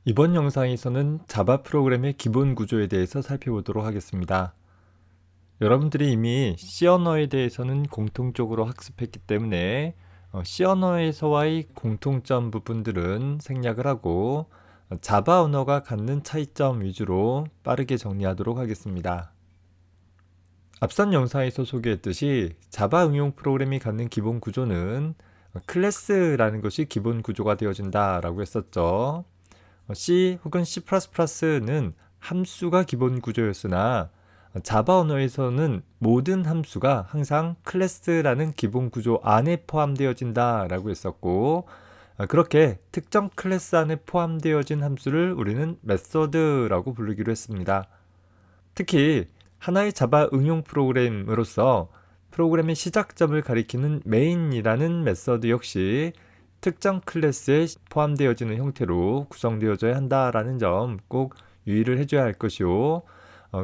이번 영상에서는 자바 프로그램의 기본 구조에 대해서 살펴보도록 하겠습니다. 여러분들이 이미 C 언어에 대해서는 공통적으로 학습했기 때문에 C 언어에서와의 공통점 부분들은 생략을 하고 자바 언어가 갖는 차이점 위주로 빠르게 정리하도록 하겠습니다. 앞선 영상에서 소개했듯이 자바 응용 프로그램이 갖는 기본 구조는 클래스라는 것이 기본 구조가 되어진다라고 했었죠. C 혹은 C++는 함수가 기본 구조였으나 자바 언어에서는 모든 함수가 항상 클래스라는 기본 구조 안에 포함되어진다 라고 했었고, 그렇게 특정 클래스 안에 포함되어진 함수를 우리는 메서드라고 부르기로 했습니다. 특히 하나의 자바 응용 프로그램으로서 프로그램의 시작점을 가리키는 main이라는 메서드 역시 특정 클래스에 포함되어지는 형태로 구성되어져야 한다라는 점 꼭 유의를 해줘야 할 것이요.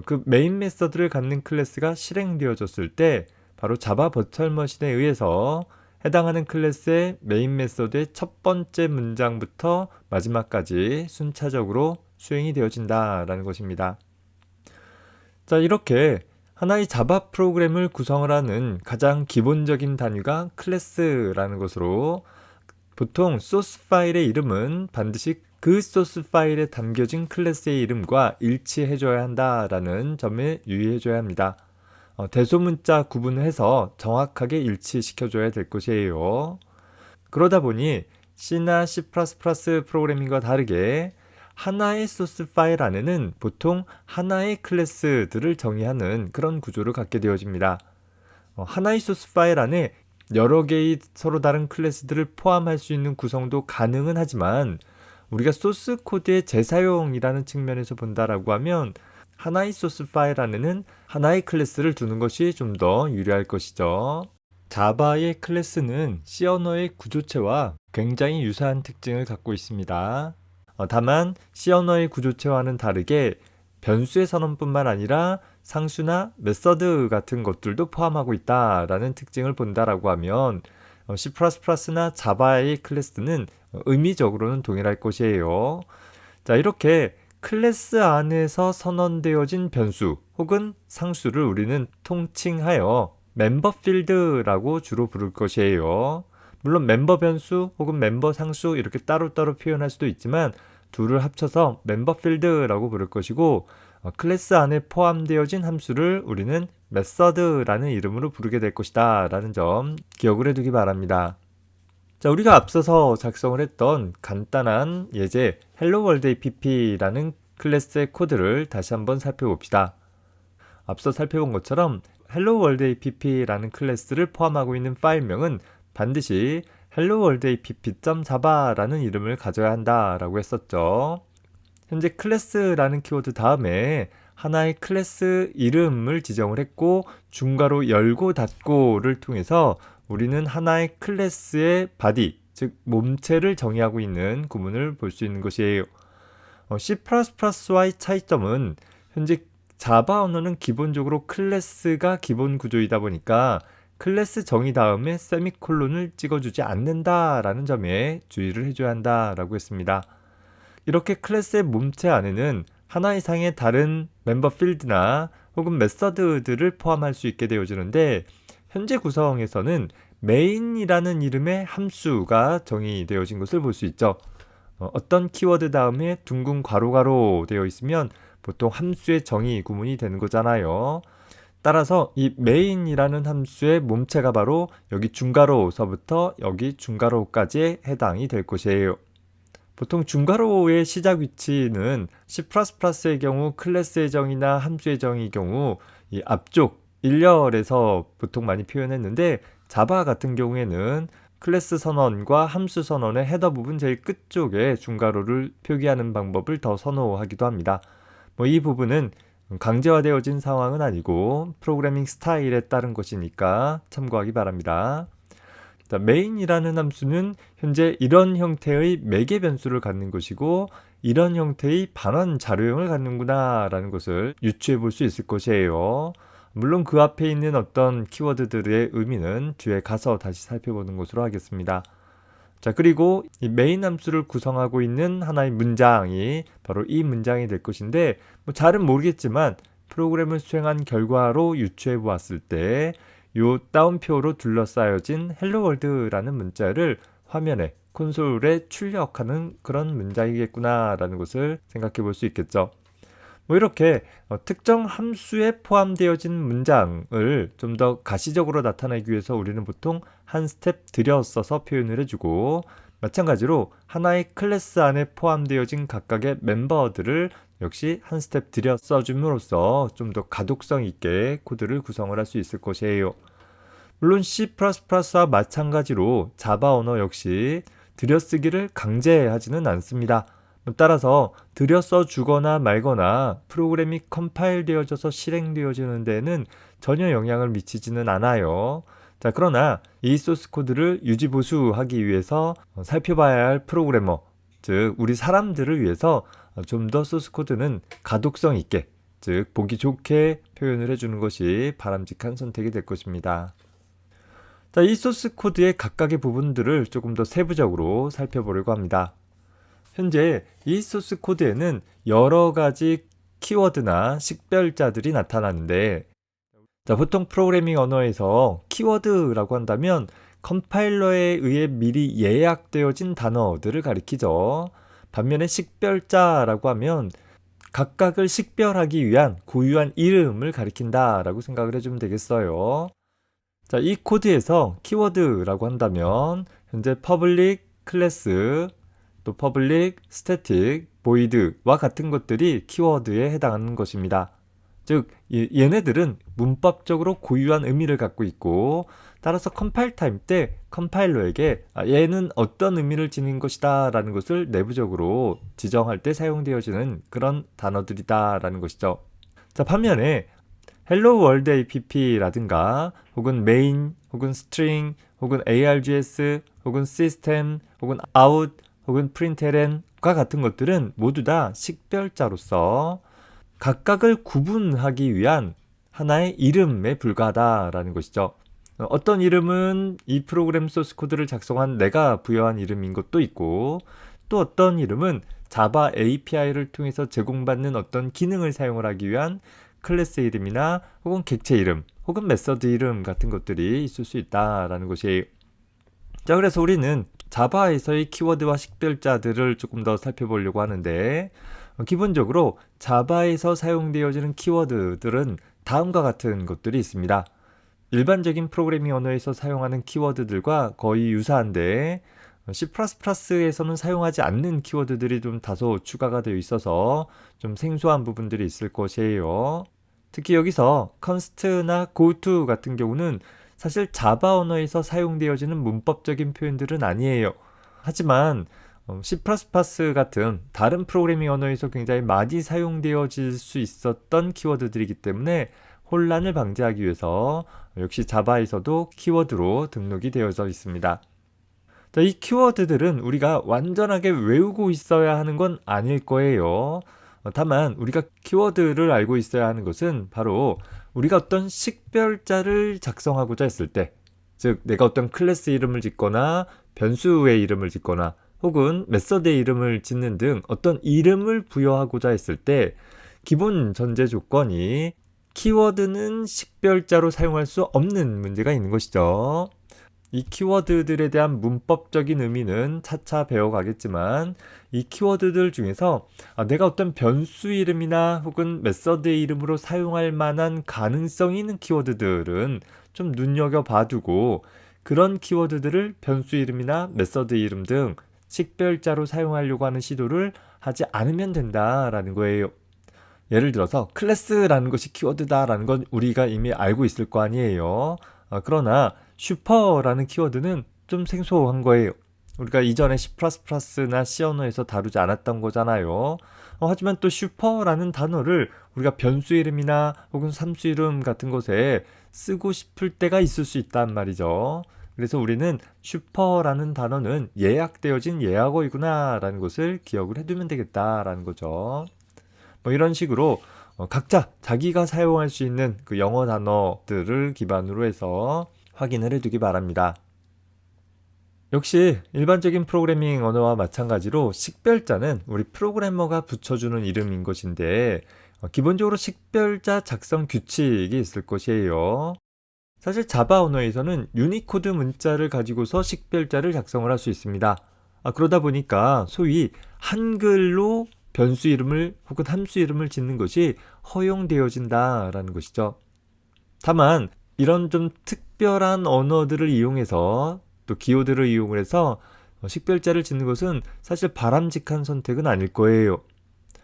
그 메인 메서드를 갖는 클래스가 실행되어졌을 때 바로 자바 버추얼 머신에 의해서 해당하는 클래스의 메인 메서드의 첫 번째 문장부터 마지막까지 순차적으로 수행이 되어진다라는 것입니다. 자, 이렇게 하나의 자바 프로그램을 구성을 하는 가장 기본적인 단위가 클래스라는 것으로 보통 소스 파일의 이름은 반드시 그 소스 파일에 담겨진 클래스의 이름과 일치해줘야 한다라는 점에 유의해줘야 합니다. 대소문자 구분을 해서 정확하게 일치시켜줘야 될 것이에요. 그러다 보니 C나 C++ 프로그래밍과 다르게 하나의 소스 파일 안에는 보통 하나의 클래스들을 정의하는 그런 구조를 갖게 되어집니다. 하나의 소스 파일 안에 여러 개의 서로 다른 클래스들을 포함할 수 있는 구성도 가능은 하지만 우리가 소스 코드의 재사용이라는 측면에서 본다라고 하면 하나의 소스 파일 안에는 하나의 클래스를 두는 것이 좀 더 유리할 것이죠. 자바의 클래스는 C 언어의 구조체와 굉장히 유사한 특징을 갖고 있습니다. 다만 C 언어의 구조체와는 다르게 변수의 선언뿐만 아니라 상수나 메서드 같은 것들도 포함하고 있다라는 특징을 본다라고 하면 C++나 자바의 클래스는 의미적으로는 동일할 것이에요. 자, 이렇게 클래스 안에서 선언되어진 변수 혹은 상수를 우리는 통칭하여 멤버 필드라고 주로 부를 것이에요. 물론 멤버 변수 혹은 멤버 상수 이렇게 따로따로 표현할 수도 있지만 둘을 합쳐서 멤버 필드라고 부를 것이고, 클래스 안에 포함되어진 함수를 우리는 메서드라는 이름으로 부르게 될 것이다 라는 점 기억을 해두기 바랍니다. 자, 우리가 앞서서 작성을 했던 간단한 예제 hello world app라는 클래스의 코드를 다시 한번 살펴봅시다. 앞서 살펴본 것처럼 hello world app라는 클래스를 포함하고 있는 파일명은 반드시 hello world app.java라는 이름을 가져야 한다라고 했었죠. 현재 클래스라는 키워드 다음에 하나의 클래스 이름을 지정을 했고 중괄호 열고 닫고를 통해서 우리는 하나의 클래스의 바디, 즉 몸체를 정의하고 있는 구문을 볼 수 있는 것이에요. C++와의 차이점은 현재 자바 언어는 기본적으로 클래스가 기본 구조이다 보니까 클래스 정의 다음에 세미콜론을 찍어주지 않는다라는 점에 주의를 해줘야 한다라고 했습니다. 이렇게 클래스의 몸체 안에는 하나 이상의 다른 멤버 필드나 혹은 메서드들을 포함할 수 있게 되어지는데 현재 구성에서는 main이라는 이름의 함수가 정의되어진 것을 볼 수 있죠. 어떤 키워드 다음에 둥근 괄호 되어 있으면 보통 함수의 정의 구문이 되는 거잖아요. 따라서 이 main이라는 함수의 몸체가 바로 여기 중괄호서부터 여기 중괄호까지 해당이 될 것이에요. 보통 중괄호의 시작 위치는 C++의 경우 클래스의 정의나 함수의 정의의 경우 이 앞쪽 1열에서 보통 많이 표현했는데 자바 같은 경우에는 클래스 선언과 함수 선언의 헤더 부분 제일 끝쪽에 중괄호를 표기하는 방법을 더 선호하기도 합니다. 이 부분은 강제화되어진 상황은 아니고 프로그래밍 스타일에 따른 것이니까 참고하기 바랍니다. main이라는 함수는 현재 이런 형태의 매개 변수를 갖는 것이고 이런 형태의 반환 자료형을 갖는구나 라는 것을 유추해 볼 수 있을 것이에요. 물론 그 앞에 있는 어떤 키워드들의 의미는 뒤에 가서 다시 살펴보는 것으로 하겠습니다. 자, 그리고 이 메인 함수를 구성하고 있는 하나의 문장이 바로 이 문장이 될 것인데, 뭐 잘은 모르겠지만 프로그램을 수행한 결과로 유추해 보았을 때 요 따옴표로 둘러싸여진 헬로 월드라는 문자를 화면에 콘솔에 출력하는 그런 문장이겠구나라는 것을 생각해 볼 수 있겠죠. 뭐 이렇게 특정 함수에 포함되어진 문장을 좀 더 가시적으로 나타내기 위해서 우리는 보통 한 스텝 들여 써서 표현을 해주고, 마찬가지로 하나의 클래스 안에 포함되어진 각각의 멤버들을 역시 한 스텝 들여 써줌으로써 좀 더 가독성 있게 코드를 구성을 할 수 있을 것이에요. 물론 C++와 마찬가지로 자바 언어 역시 들여쓰기를 강제하지는 않습니다. 따라서 들여써 주거나 말거나 프로그램이 컴파일 되어져서 실행되어지는 데는 전혀 영향을 미치지는 않아요. 자, 그러나 이 소스 코드를 유지보수하기 위해서 살펴봐야 할 프로그래머, 즉 우리 사람들을 위해서 좀 더 소스 코드는 가독성 있게, 즉 보기 좋게 표현을 해주는 것이 바람직한 선택이 될 것입니다. 자, 이 소스 코드의 각각의 부분들을 조금 더 세부적으로 살펴보려고 합니다. 현재 이 소스 코드에는 여러 가지 키워드나 식별자들이 나타나는데, 자, 보통 프로그래밍 언어에서 키워드라고 한다면 컴파일러에 의해 미리 예약되어진 단어들을 가리키죠. 반면에 식별자라고 하면 각각을 식별하기 위한 고유한 이름을 가리킨다라고 생각을 해주면 되겠어요. 자, 이 코드에서 키워드라고 한다면 현재 public, class, 또 public, static, void와 같은 것들이 키워드에 해당하는 것입니다. 즉 얘네들은 문법적으로 고유한 의미를 갖고 있고, 따라서 컴파일 타임 때 컴파일러에게 얘는 어떤 의미를 지닌 것이다 라는 것을 내부적으로 지정할 때 사용되어지는 그런 단어들이다 라는 것이죠. 자, 반면에 Hello World app라든가 혹은 main 혹은 string 혹은 args 혹은 system 혹은 out 혹은 println과 같은 것들은 모두 다 식별자로서 각각을 구분하기 위한 하나의 이름에 불과하다라는 것이죠. 어떤 이름은 이 프로그램 소스 코드를 작성한 내가 부여한 이름인 것도 있고, 또 어떤 이름은 자바 API를 통해서 제공받는 어떤 기능을 사용을 하기 위한 클래스 이름이나 혹은 객체 이름 혹은 메서드 이름 같은 것들이 있을 수 있다라는 것이에요. 자, 그래서 우리는 자바에서의 키워드와 식별자들을 조금 더 살펴보려고 하는데, 기본적으로 자바에서 사용되어지는 키워드들은 다음과 같은 것들이 있습니다. 일반적인 프로그래밍 언어에서 사용하는 키워드들과 거의 유사한데, C++에서는 사용하지 않는 키워드들이 좀 다소 추가가 되어 있어서 좀 생소한 부분들이 있을 것이에요. 특히 여기서 const나 goto 같은 경우는 사실 자바 언어에서 사용되어지는 문법적인 표현들은 아니에요. 하지만 C++ 같은 다른 프로그래밍 언어에서 굉장히 많이 사용되어질 수 있었던 키워드들이기 때문에 혼란을 방지하기 위해서 역시 자바에서도 키워드로 등록이 되어져 있습니다. 자, 이 키워드들은 우리가 완전하게 외우고 있어야 하는 건 아닐 거예요. 다만 우리가 키워드를 알고 있어야 하는 것은 바로 우리가 어떤 식별자를 작성하고자 했을 때, 즉 내가 어떤 클래스 이름을 짓거나 변수의 이름을 짓거나 혹은 메서드의 이름을 짓는 등 어떤 이름을 부여하고자 했을 때 기본 전제 조건이 키워드는 식별자로 사용할 수 없는 문제가 있는 것이죠. 이 키워드들에 대한 문법적인 의미는 차차 배워가겠지만, 이 키워드들 중에서 내가 어떤 변수 이름이나 혹은 메서드의 이름으로 사용할 만한 가능성이 있는 키워드들은 좀 눈여겨봐두고, 그런 키워드들을 변수 이름이나 메서드 이름 등 식별자로 사용하려고 하는 시도를 하지 않으면 된다라는 거예요. 예를 들어서 클래스라는 것이 키워드다라는 건 우리가 이미 알고 있을 거 아니에요. 그러나 슈퍼라는 키워드는 좀 생소한 거예요. 우리가 이전에 C++나 C 언어에서 다루지 않았던 거잖아요. 하지만 또 슈퍼라는 단어를 우리가 변수 이름이나 혹은 함수 이름 같은 것에 쓰고 싶을 때가 있을 수 있단 말이죠. 그래서 우리는 슈퍼라는 단어는 예약되어진 예약어이구나 라는 것을 기억을 해두면 되겠다라는 거죠. 뭐 이런 식으로 각자 자기가 사용할 수 있는 그 영어 단어들을 기반으로 해서 확인을 해두기 바랍니다. 역시 일반적인 프로그래밍 언어와 마찬가지로 식별자는 우리 프로그래머가 붙여주는 이름인 것인데 기본적으로 식별자 작성 규칙이 있을 것이에요. 사실 자바 언어에서는 유니코드 문자를 가지고서 식별자를 작성을 할 수 있습니다. 그러다 보니까 소위 한글로 변수 이름을 혹은 함수 이름을 짓는 것이 허용되어진다라는 것이죠. 다만 이런 좀 특별한 언어들을 이용해서 또 기호들을 이용을 해서 식별자를 짓는 것은 사실 바람직한 선택은 아닐 거예요.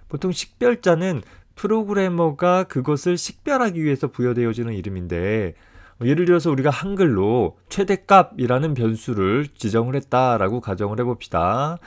보통 식별자는 프로그래머가 그것을 식별하기 위해서 부여되어지는 이름인데 예를 들어서 우리가 한글로 최대값이라는 변수를 지정을 했다라고 가정을 해봅시다.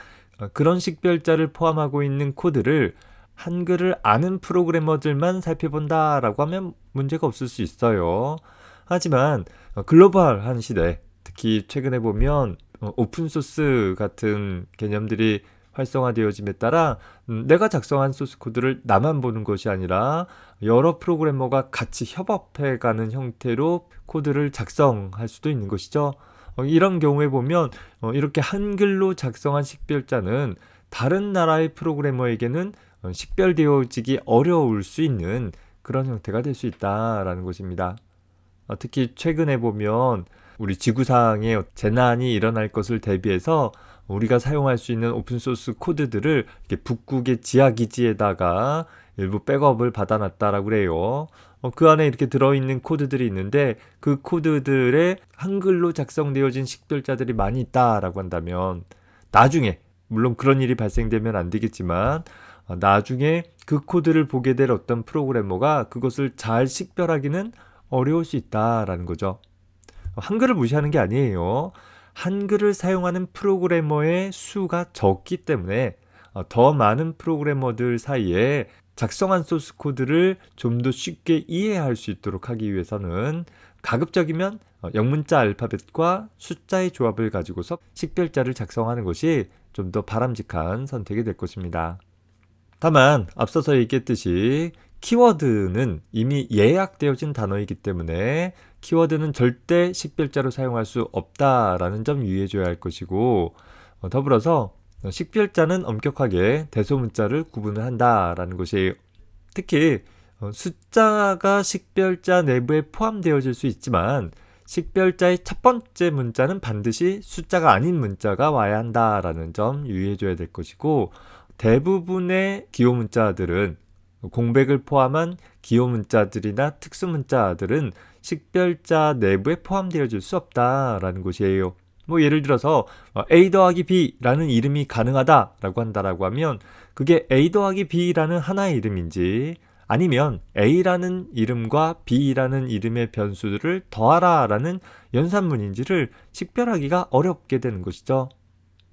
그런 식별자를 포함하고 있는 코드를 한글을 아는 프로그래머들만 살펴본다라고 하면 문제가 없을 수 있어요. 하지만 글로벌한 시대, 특히 최근에 보면 오픈소스 같은 개념들이 활성화되어짐에 따라 내가 작성한 소스 코드를 나만 보는 것이 아니라 여러 프로그래머가 같이 협업해가는 형태로 코드를 작성할 수도 있는 것이죠. 이런 경우에 보면 이렇게 한글로 작성한 식별자는 다른 나라의 프로그래머에게는 식별되어지기 어려울 수 있는 그런 형태가 될 수 있다라는 것입니다. 특히 최근에 보면 우리 지구상에 재난이 일어날 것을 대비해서 우리가 사용할 수 있는 오픈소스 코드들을 이렇게 북극의 지하기지에다가 일부 백업을 받아놨다라고 그래요. 그 안에 이렇게 들어있는 코드들이 있는데 그 코드들에 한글로 작성되어진 식별자들이 많이 있다라고 한다면 나중에 물론 그런 일이 발생되면 안 되겠지만 나중에 그 코드를 보게 될 어떤 프로그래머가 그것을 잘 식별하기는 어려울 수 있다라는 거죠. 한글을 무시하는 게 아니에요. 한글을 사용하는 프로그래머의 수가 적기 때문에 더 많은 프로그래머들 사이에 작성한 소스 코드를 좀 더 쉽게 이해할 수 있도록 하기 위해서는 가급적이면 영문자 알파벳과 숫자의 조합을 가지고서 식별자를 작성하는 것이 좀 더 바람직한 선택이 될 것입니다. 다만 앞서서 얘기했듯이 키워드는 이미 예약되어진 단어이기 때문에 키워드는 절대 식별자로 사용할 수 없다라는 점 유의해줘야 할 것이고 더불어서 식별자는 엄격하게 대소문자를 구분을 한다라는 것이에요. 특히 숫자가 식별자 내부에 포함되어질 수 있지만 식별자의 첫 번째 문자는 반드시 숫자가 아닌 문자가 와야 한다라는 점 유의해줘야 될 것이고 대부분의 기호 문자들은 공백을 포함한 기호 문자들이나 특수 문자들은 식별자 내부에 포함되어질 수 없다라는 것이에요. 예를 들어서 A 더하기 B라는 이름이 가능하다라고 한다라고 하면 그게 A 더하기 B라는 하나의 이름인지 아니면 A라는 이름과 B라는 이름의 변수들을 더하라라는 연산문인지를 식별하기가 어렵게 되는 것이죠.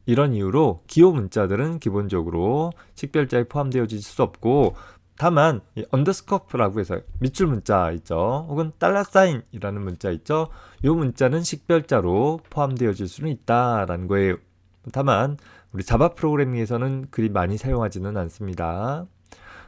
이런 이유로 기호 문자들은 기본적으로 식별자에 포함되어질 수 없고 다만 언더스코프라고 해서 밑줄 문자 있죠. 혹은 $사인이라는 문자 있죠. 이 문자는 식별자로 포함되어질 수는 있다라는 거예요. 다만 우리 자바 프로그래밍에서는 그리 많이 사용하지는 않습니다.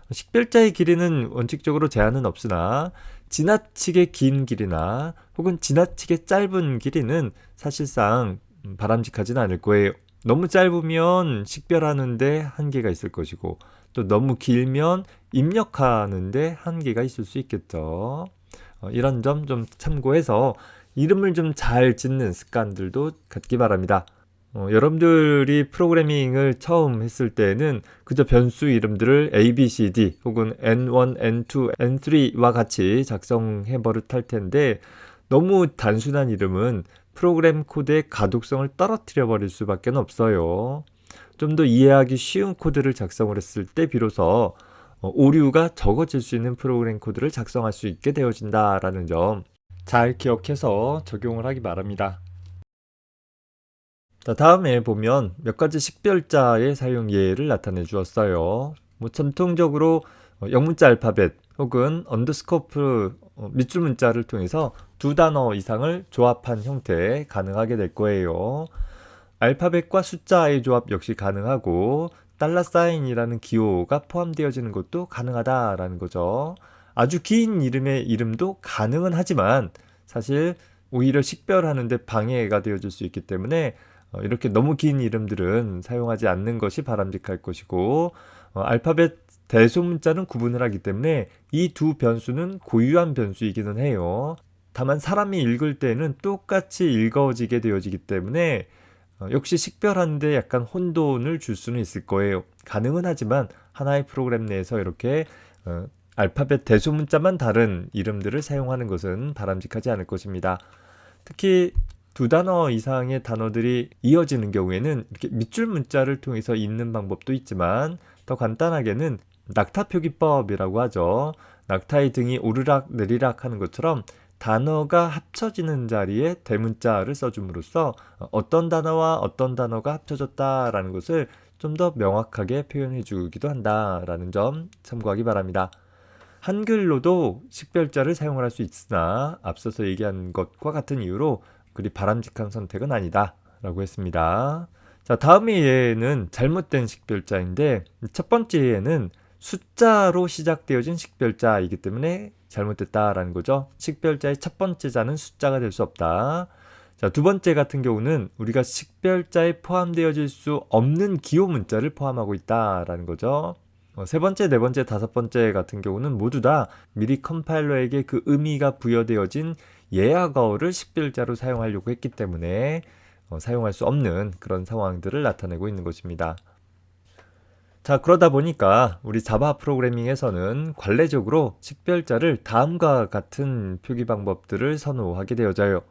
식별자의 길이는 원칙적으로 제한은 없으나 지나치게 긴 길이나 혹은 지나치게 짧은 길이는 사실상 바람직하지는 않을 거예요. 너무 짧으면 식별하는데 한계가 있을 것이고 또 너무 길면 입력하는데 한계가 있을 수 있겠죠. 이런 점 좀 참고해서 이름을 좀 잘 짓는 습관들도 갖기 바랍니다. 여러분들이 프로그래밍을 처음 했을 때는 그저 변수 이름들을 A, B, C, D 혹은 N1, N2, N3와 같이 작성해 버릇할 텐데 너무 단순한 이름은 프로그램 코드의 가독성을 떨어뜨려 버릴 수밖에 없어요. 좀 더 이해하기 쉬운 코드를 작성을 했을 때 비로소 오류가 적어질 수 있는 프로그램 코드를 작성할 수 있게 되어진다라는 점 잘 기억해서 적용을 하기 바랍니다. 자, 다음에 보면 몇 가지 식별자의 사용 예를 나타내 주었어요. 전통적으로 영문자 알파벳 혹은 언더스코프 밑줄 문자를 통해서 두 단어 이상을 조합한 형태 가능하게 될 거예요. 알파벳과 숫자의 조합 역시 가능하고 $사인이라는 기호가 포함되어지는 것도 가능하다라는 거죠. 아주 긴 이름의 이름도 가능은 하지만 사실 오히려 식별하는데 방해가 되어질 수 있기 때문에 이렇게 너무 긴 이름들은 사용하지 않는 것이 바람직할 것이고, 알파벳 대소문자는 구분을 하기 때문에 이 두 변수는 고유한 변수이기는 해요. 다만 사람이 읽을 때는 똑같이 읽어지게 되어지기 때문에 역시 식별하는데 약간 혼돈을 줄 수는 있을 거예요. 가능은 하지만 하나의 프로그램 내에서 이렇게 알파벳 대소문자만 다른 이름들을 사용하는 것은 바람직하지 않을 것입니다. 특히 두 단어 이상의 단어들이 이어지는 경우에는 이렇게 밑줄 문자를 통해서 읽는 방법도 있지만 더 간단하게는 낙타 표기법이라고 하죠. 낙타의 등이 오르락 내리락 하는 것처럼 단어가 합쳐지는 자리에 대문자를 써줌으로써 어떤 단어와 어떤 단어가 합쳐졌다라는 것을 좀 더 명확하게 표현해 주기도 한다라는 점 참고하기 바랍니다. 한글로도 식별자를 사용을 할 수 있으나 앞서서 얘기한 것과 같은 이유로 그리 바람직한 선택은 아니다 라고 했습니다. 자, 다음의 예는 잘못된 식별자인데 첫 번째 예는 숫자로 시작되어진 식별자이기 때문에 잘못됐다라는 거죠. 식별자의 첫 번째 자는 숫자가 될 수 없다. 자, 두 번째 같은 경우는 우리가 식별자에 포함되어질 수 없는 기호 문자를 포함하고 있다라는 거죠. 세 번째, 네 번째, 다섯 번째 같은 경우는 모두 다 미리 컴파일러에게 그 의미가 부여되어진 예약어를 식별자로 사용하려고 했기 때문에 사용할 수 없는 그런 상황들을 나타내고 있는 것입니다. 자, 그러다 보니까 우리 자바 프로그래밍에서는 관례적으로 식별자를 다음과 같은 표기 방법들을 선호하게 되어져요.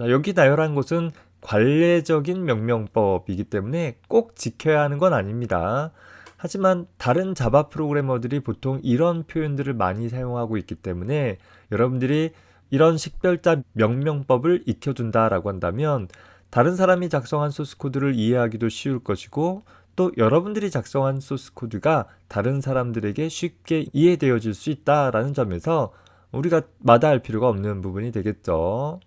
여기 나열한 것은 관례적인 명명법이기 때문에 꼭 지켜야 하는 건 아닙니다. 하지만 다른 자바 프로그래머들이 보통 이런 표현들을 많이 사용하고 있기 때문에 여러분들이 이런 식별자 명명법을 익혀둔다라고 한다면 다른 사람이 작성한 소스코드를 이해하기도 쉬울 것이고 또 여러분들이 작성한 소스코드가 다른 사람들에게 쉽게 이해되어질 수 있다라는 점에서 우리가 마다할 필요가 없는 부분이 되겠죠.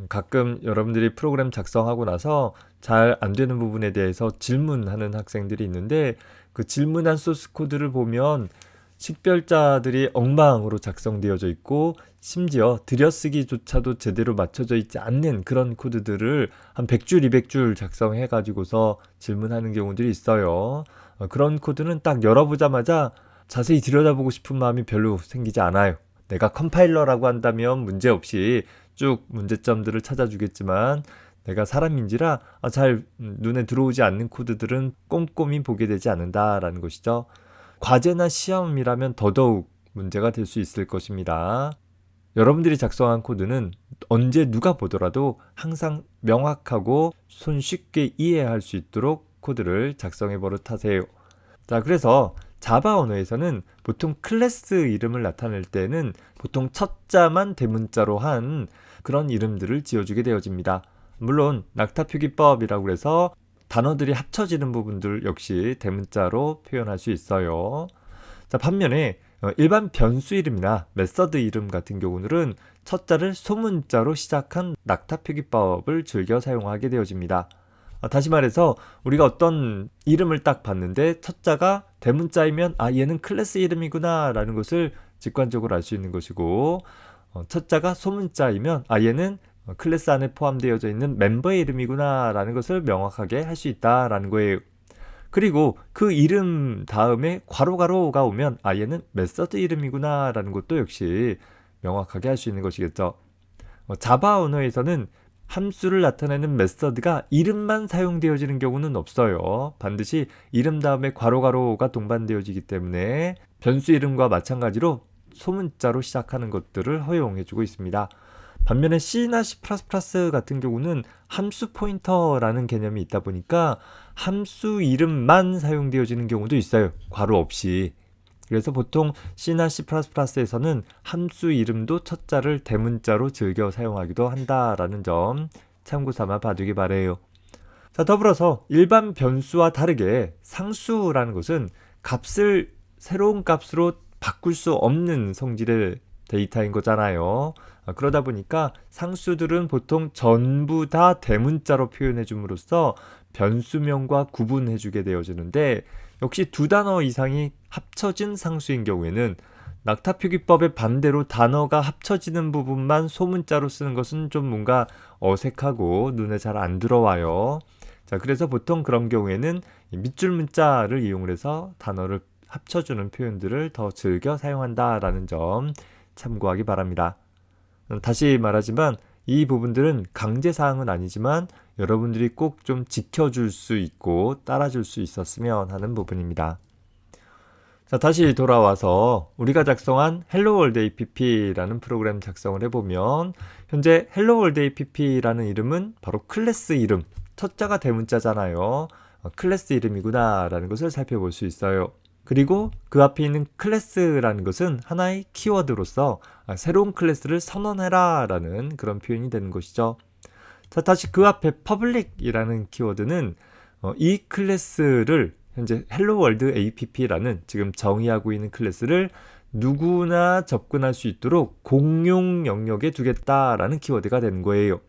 가끔 여러분들이 프로그램 작성하고 나서 잘 안 되는 부분에 대해서 질문하는 학생들이 있는데 그 질문한 소스 코드를 보면 식별자들이 엉망으로 작성되어져 있고 심지어 들여쓰기조차도 제대로 맞춰져 있지 않는 그런 코드들을 한 100줄, 200줄 작성해 가지고서 질문하는 경우들이 있어요. 그런 코드는 딱 열어보자마자 자세히 들여다보고 싶은 마음이 별로 생기지 않아요. 내가 컴파일러라고 한다면 문제없이 쭉 문제점들을 찾아주겠지만 내가 사람인지라 잘 눈에 들어오지 않는 코드들은 꼼꼼히 보게 되지 않는다라는 것이죠. 과제나 시험이라면 더더욱 문제가 될 수 있을 것입니다. 여러분들이 작성한 코드는 언제 누가 보더라도 항상 명확하고 손쉽게 이해할 수 있도록 코드를 작성해 버릇하세요. 자, 그래서 자바 언어에서는 보통 클래스 이름을 나타낼 때는 보통 첫 자만 대문자로 한 그런 이름들을 지어주게 되어집니다. 물론 낙타 표기법이라고 해서 단어들이 합쳐지는 부분들 역시 대문자로 표현할 수 있어요. 자, 반면에 일반 변수 이름이나 메서드 이름 같은 경우는 첫 자를 소문자로 시작한 낙타 표기법을 즐겨 사용하게 되어집니다. 다시 말해서 우리가 어떤 이름을 딱 봤는데 첫 자가 대문자이면 얘는 클래스 이름이구나 라는 것을 직관적으로 알 수 있는 것이고 첫 자가 소문자이면 얘는 클래스 안에 포함되어져 있는 멤버의 이름이구나 라는 것을 명확하게 할 수 있다라는 거예요. 그리고 그 이름 다음에 괄호가 오면 얘는 메서드 이름이구나 라는 것도 역시 명확하게 할 수 있는 것이겠죠. 자바 언어에서는 함수를 나타내는 메서드가 이름만 사용되어지는 경우는 없어요. 반드시 이름 다음에 괄호가 동반되어지기 때문에 변수 이름과 마찬가지로 소문자로 시작하는 것들을 허용해주고 있습니다. 반면에 C나 C++ 같은 경우는 함수 포인터라는 개념이 있다 보니까 함수 이름만 사용되어지는 경우도 있어요. 괄호 없이. 그래서 보통 C나 C++에서는 함수 이름도 첫 자를 대문자로 즐겨 사용하기도 한다라는 점 참고 삼아 봐두기 바래요. 자, 더불어서 일반 변수와 다르게 상수라는 것은 값을 새로운 값으로 바꿀 수 없는 성질의 데이터인 거잖아요. 그러다 보니까 상수들은 보통 전부 다 대문자로 표현해 줌으로써 변수명과 구분해 주게 되어지는데 역시 두 단어 이상이 합쳐진 상수인 경우에는 낙타 표기법의 반대로 단어가 합쳐지는 부분만 소문자로 쓰는 것은 좀 뭔가 어색하고 눈에 잘 안 들어와요. 자, 그래서 보통 그런 경우에는 이 밑줄 문자를 이용을 해서 단어를 합쳐주는 표현들을 더 즐겨 사용한다라는 점 참고하기 바랍니다. 다시 말하지만 이 부분들은 강제사항은 아니지만 여러분들이 꼭 좀 지켜줄 수 있고 따라줄 수 있었으면 하는 부분입니다. 자, 다시 돌아와서 우리가 작성한 Hello World app라는 프로그램 작성을 해보면 현재 Hello World app라는 이름은 바로 클래스 이름, 첫자가 대문자잖아요. 클래스 이름이구나 라는 것을 살펴볼 수 있어요. 그리고 그 앞에 있는 클래스라는 것은 하나의 키워드로서 새로운 클래스를 선언해라 라는 그런 표현이 되는 것이죠. 자, 다시 그 앞에 public이라는 키워드는 이 클래스를 현재 Hello World app라는 지금 정의하고 있는 클래스를 누구나 접근할 수 있도록 공용 영역에 두겠다라는 키워드가 되는 거예요.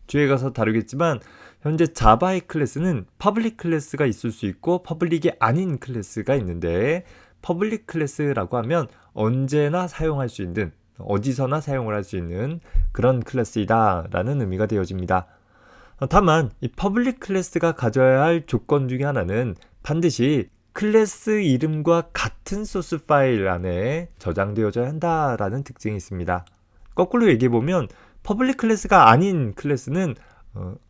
뒤에 가서 다루겠지만 현재 자바의 클래스는 퍼블릭 클래스가 있을 수 있고 퍼블릭이 아닌 클래스가 있는데 퍼블릭 클래스라고 하면 언제나 사용할 수 있는, 어디서나 사용을 할 수 있는 그런 클래스이다 라는 의미가 되어집니다. 다만 이 퍼블릭 클래스가 가져야 할 조건 중에 하나는 반드시 클래스 이름과 같은 소스 파일 안에 저장되어져야 한다라는 특징이 있습니다. 거꾸로 얘기해보면 퍼블릭 클래스가 아닌 클래스는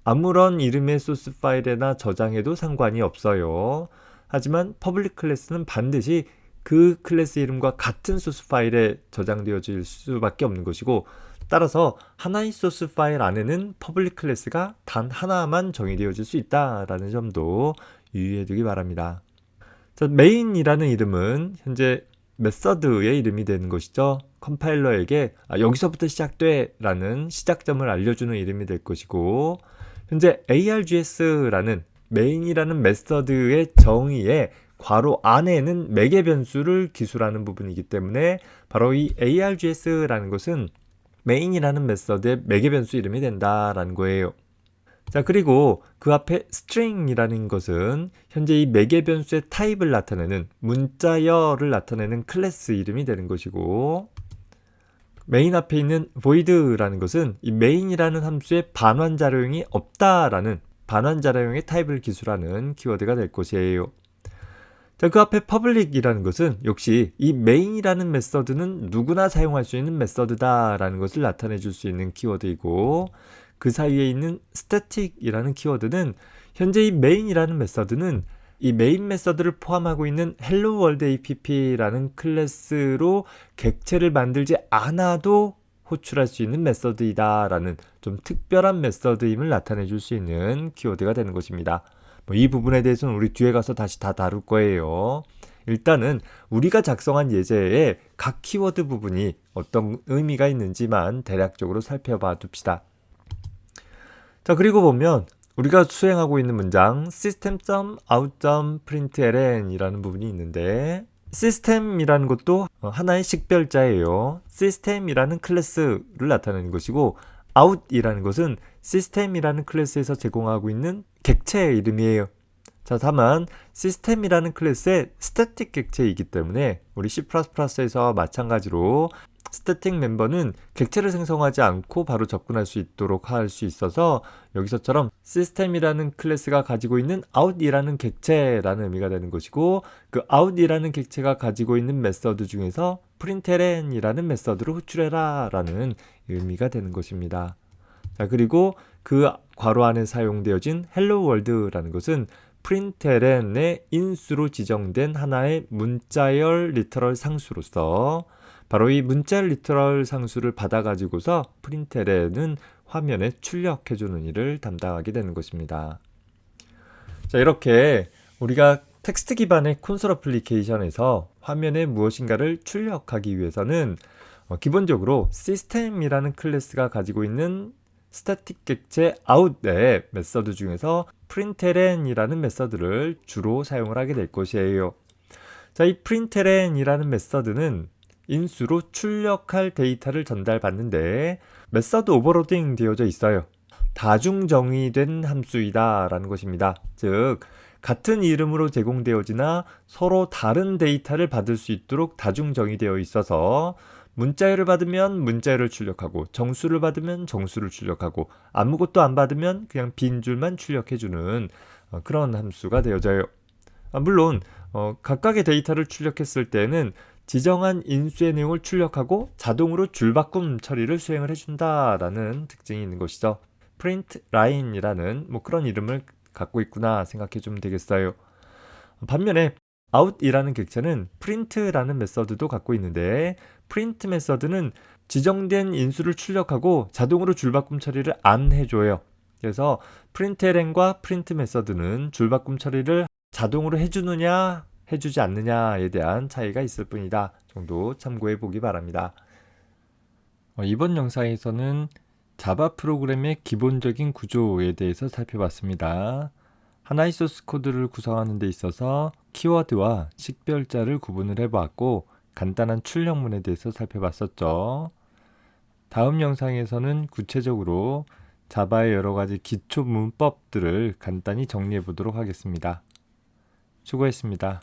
아무런 이름의 소스 파일에나 저장해도 상관이 없어요. 하지만 퍼블릭 클래스는 반드시 그 클래스 이름과 같은 소스 파일에 저장되어질 수밖에 없는 것이고, 따라서 하나의 소스 파일 안에는 퍼블릭 클래스가 단 하나만 정의되어질 수 있다라는 점도 유의해 두기 바랍니다. 자, 메인이라는 이름은 현재 메서드의 이름이 되는 것이죠. 컴파일러에게 여기서부터 시작돼 라는 시작점을 알려주는 이름이 될 것이고, 현재 args라는 메인이라는 메서드의 정의에 괄호 안에는 매개 변수를 기술하는 부분이기 때문에 바로 이 args라는 것은 메인이라는 메서드의 매개 변수 이름이 된다라는 거예요. 자, 그리고 그 앞에 string이라는 것은 현재 이 매개 변수의 타입을 나타내는 문자열을 나타내는 클래스 이름이 되는 것이고, 메인 앞에 있는 void라는 것은 이 메인이라는 함수에 반환자료형이 없다라는 반환자료형의 타입을 기술하는 키워드가 될 것이에요. 자, 그 앞에 public이라는 것은 역시 이 main이라는 메서드는 누구나 사용할 수 있는 메서드다라는 것을 나타내 줄 수 있는 키워드이고, 그 사이에 있는 static이라는 키워드는 현재 이 main이라는 메서드는 이 메인 메서드를 포함하고 있는 Hello World app라는 클래스로 객체를 만들지 않아도 호출할 수 있는 메서드이다 라는 좀 특별한 메서드임을 나타내 줄 수 있는 키워드가 되는 것입니다. 이 부분에 대해서는 우리 뒤에 가서 다시 다 다룰 거예요. 일단은 우리가 작성한 예제의 각 키워드 부분이 어떤 의미가 있는지만 대략적으로 살펴봐 둡시다. 자, 그리고 보면 우리가 수행하고 있는 문장 system.out.println 이라는 부분이 있는데, system이라는 것도 하나의 식별자예요. system이라는 클래스를 나타내는 것이고, out이라는 것은 system이라는 클래스에서 제공하고 있는 객체의 이름이에요. 자, 다만 system이라는 클래스의 static 객체이기 때문에 우리 C++에서 마찬가지로 static 멤버는 객체를 생성하지 않고 바로 접근할 수 있도록 할 수 있어서 여기서처럼 system이라는 클래스가 가지고 있는 out이라는 객체라는 의미가 되는 것이고, 그 out이라는 객체가 가지고 있는 메서드 중에서 println이라는 메서드를 호출해라 라는 의미가 되는 것입니다. 자, 그리고 그 괄호 안에 사용되어진 hello world라는 것은 println의 인수로 지정된 하나의 문자열 리터럴 상수로서 바로 이 문자열 리터럴 상수를 받아가지고서 println은 화면에 출력해주는 일을 담당하게 되는 것입니다. 자, 이렇게 우리가 텍스트 기반의 콘솔 어플리케이션에서 화면에 무엇인가를 출력하기 위해서는 기본적으로 system이라는 클래스가 가지고 있는 스태틱 객체 out의 메서드 중에서 println이라는 메서드를 주로 사용을 하게 될 것이에요. 자, 이 println이라는 메서드는 인수로 출력할 데이터를 전달받는데 메서드 오버로딩 되어져 있어요. 다중 정의된 함수이다 라는 것입니다. 즉, 같은 이름으로 제공되어지나 서로 다른 데이터를 받을 수 있도록 다중 정의되어 있어서 문자열을 받으면 문자열을 출력하고, 정수를 받으면 정수를 출력하고, 아무것도 안 받으면 그냥 빈 줄만 출력해주는 그런 함수가 되어져요. 물론 각각의 데이터를 출력했을 때는 지정한 인수의 내용을 출력하고 자동으로 줄바꿈 처리를 수행을 해준다라는 특징이 있는 것이죠. print line이라는 그런 이름을 갖고 있구나 생각해 주면 되겠어요. 반면에 out이라는 객체는 print라는 메서드도 갖고 있는데, print 메서드는 지정된 인수를 출력하고 자동으로 줄바꿈 처리를 안 해줘요. 그래서 println과 print 메서드는 줄바꿈 처리를 자동으로 해주느냐 해주지 않느냐에 대한 차이가 있을 뿐이다 정도 참고해 보기 바랍니다. 이번 영상에서는 자바 프로그램의 기본적인 구조에 대해서 살펴봤습니다. 하나의 소스 코드를 구성하는 데 있어서 키워드와 식별자를 구분을 해보았고, 간단한 출력문에 대해서 살펴봤었죠. 다음 영상에서는 구체적으로 자바의 여러 가지 기초 문법들을 간단히 정리해 보도록 하겠습니다. 수고했습니다.